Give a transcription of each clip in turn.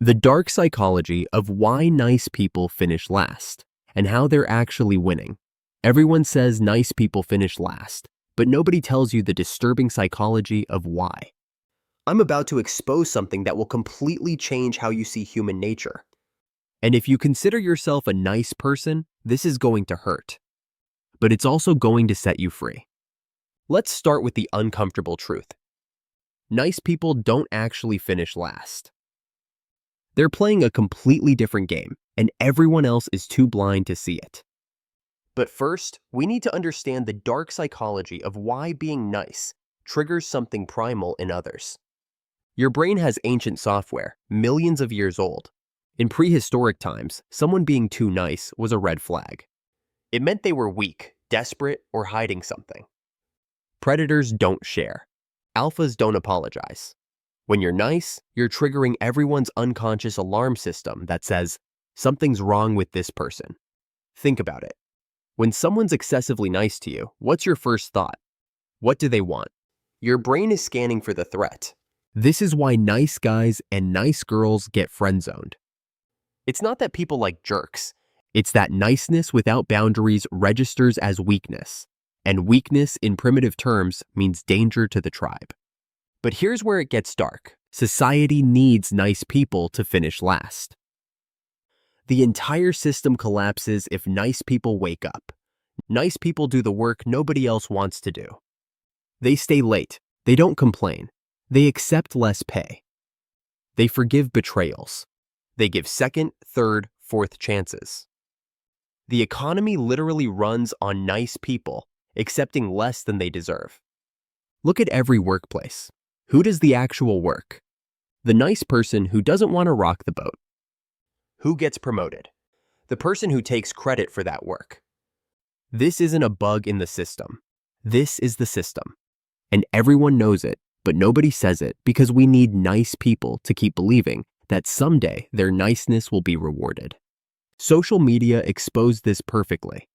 The dark psychology of why nice people finish last and how they're actually winning. Everyone says nice people finish last, but nobody tells you the disturbing psychology of why. I'm about to expose something that will completely change how you see human nature. And if you consider yourself a nice person, this is going to hurt. But it's also going to set you free. Let's start with the uncomfortable truth. Nice people don't actually finish last. They're playing a completely different game, and everyone else is too blind to see it. But first, we need to understand the dark psychology of why being nice triggers something primal in others. Your brain has ancient software, millions of years old. In prehistoric times, someone being too nice was a red flag. It meant they were weak, desperate, or hiding something. Predators don't share. Alphas don't apologize. When you're nice, you're triggering everyone's unconscious alarm system that says, something's wrong with this person. Think about it. When someone's excessively nice to you, what's your first thought? What do they want? Your brain is scanning for the threat. This is why nice guys and nice girls get friend-zoned. It's not that people like jerks. It's that niceness without boundaries registers as weakness, and weakness in primitive terms means danger to the tribe. But here's where it gets dark. Society needs nice people to finish last. The entire system collapses if nice people wake up. Nice people do the work nobody else wants to do. They stay late. They don't complain. They accept less pay. They forgive betrayals. They give second, third, fourth chances. The economy literally runs on nice people accepting less than they deserve. Look at every workplace. Who does the actual work? The nice person who doesn't want to rock the boat. Who gets promoted? The person who takes credit for that work. This isn't a bug in the system. This is the system. And everyone knows it, but nobody says it because we need nice people to keep believing that someday their niceness will be rewarded. Social media exposed this perfectly.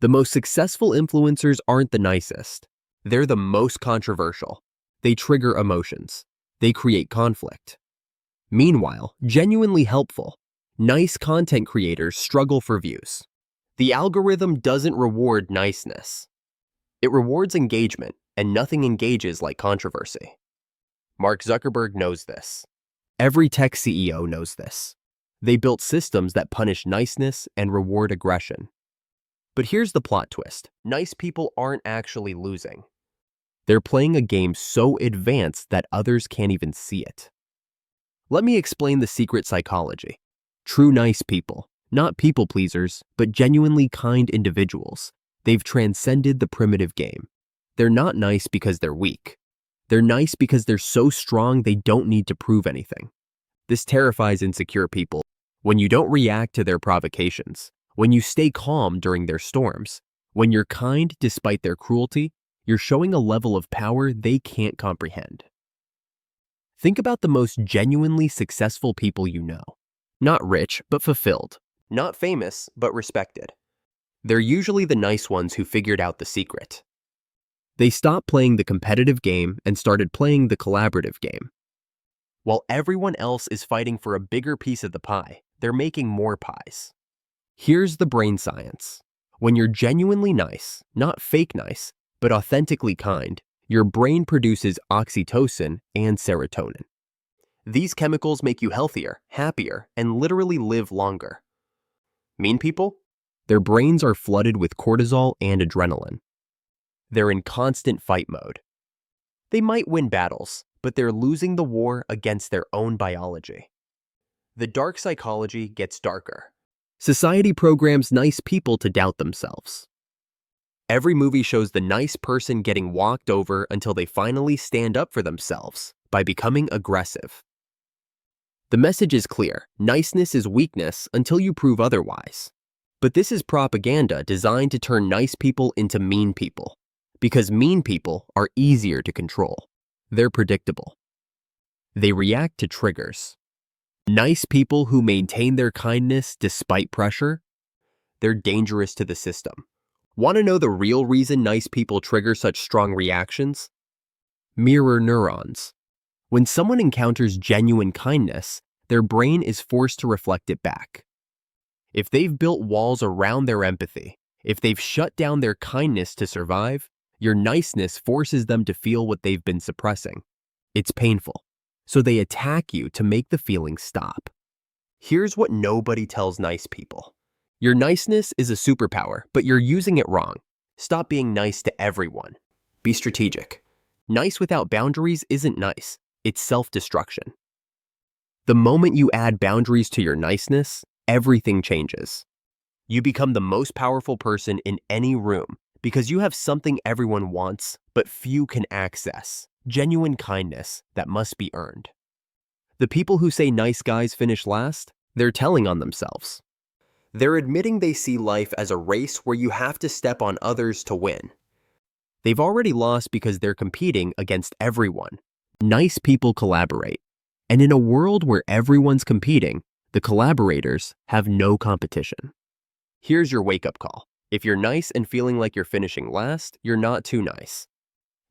The most successful influencers aren't the nicest. They're the most controversial. They trigger emotions. They create conflict. Meanwhile, genuinely helpful, nice content creators struggle for views. The algorithm doesn't reward niceness. It rewards engagement, and nothing engages like controversy. Mark Zuckerberg knows this. Every tech CEO knows this. They built systems that punish niceness and reward aggression. But here's the plot twist. Nice people aren't actually losing. They're playing a game so advanced that others can't even see it. Let me explain the secret psychology. True nice people, not people pleasers, but genuinely kind individuals. They've transcended the primitive game. They're not nice because they're weak. They're nice because they're so strong they don't need to prove anything. This terrifies insecure people. When you don't react to their provocations, when you stay calm during their storms, when you're kind despite their cruelty, you're showing a level of power they can't comprehend. Think about the most genuinely successful people you know. Not rich, but fulfilled. Not famous, but respected. They're usually the nice ones who figured out the secret. They stopped playing the competitive game and started playing the collaborative game. While everyone else is fighting for a bigger piece of the pie, they're making more pies. Here's the brain science. When you're genuinely nice, not fake nice, but authentically kind, your brain produces oxytocin and serotonin. These chemicals make you healthier, happier, and literally live longer. Mean people? Their brains are flooded with cortisol and adrenaline. They're in constant fight mode. They might win battles, but they're losing the war against their own biology. The dark psychology gets darker. Society programs nice people to doubt themselves. Every movie shows the nice person getting walked over until they finally stand up for themselves by becoming aggressive. The message is clear. Niceness is weakness until you prove otherwise. But this is propaganda designed to turn nice people into mean people, because mean people are easier to control. They're predictable. They react to triggers. Nice people who maintain their kindness despite pressure, they're dangerous to the system. Want to know the real reason nice people trigger such strong reactions? Mirror neurons. When someone encounters genuine kindness, their brain is forced to reflect it back. If they've built walls around their empathy, if they've shut down their kindness to survive, your niceness forces them to feel what they've been suppressing. It's painful, so they attack you to make the feeling stop. Here's what nobody tells nice people. Your niceness is a superpower, but you're using it wrong. Stop being nice to everyone. Be strategic. Nice without boundaries isn't nice. It's self-destruction. The moment you add boundaries to your niceness, everything changes. You become the most powerful person in any room because you have something everyone wants, but few can access. Genuine kindness that must be earned. The people who say nice guys finish last, they're telling on themselves. They're admitting they see life as a race where you have to step on others to win. They've already lost because they're competing against everyone. Nice people collaborate. And in a world where everyone's competing, the collaborators have no competition. Here's your wake-up call. If you're nice and feeling like you're finishing last, you're not too nice.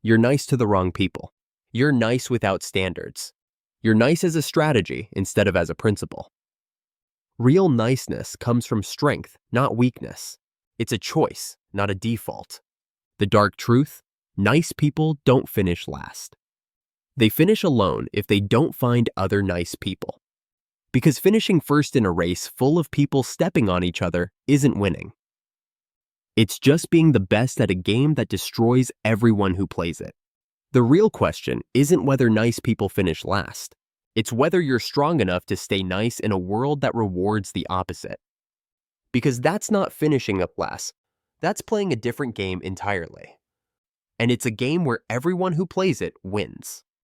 You're nice to the wrong people. You're nice without standards. You're nice as a strategy instead of as a principle. Real niceness comes from strength, not weakness. It's a choice, not a default. The dark truth? Nice people don't finish last. They finish alone if they don't find other nice people. Because finishing first in a race full of people stepping on each other isn't winning. It's just being the best at a game that destroys everyone who plays it. The real question isn't whether nice people finish last. It's whether you're strong enough to stay nice in a world that rewards the opposite. Because that's not finishing up last. That's playing a different game entirely. And it's a game where everyone who plays it wins.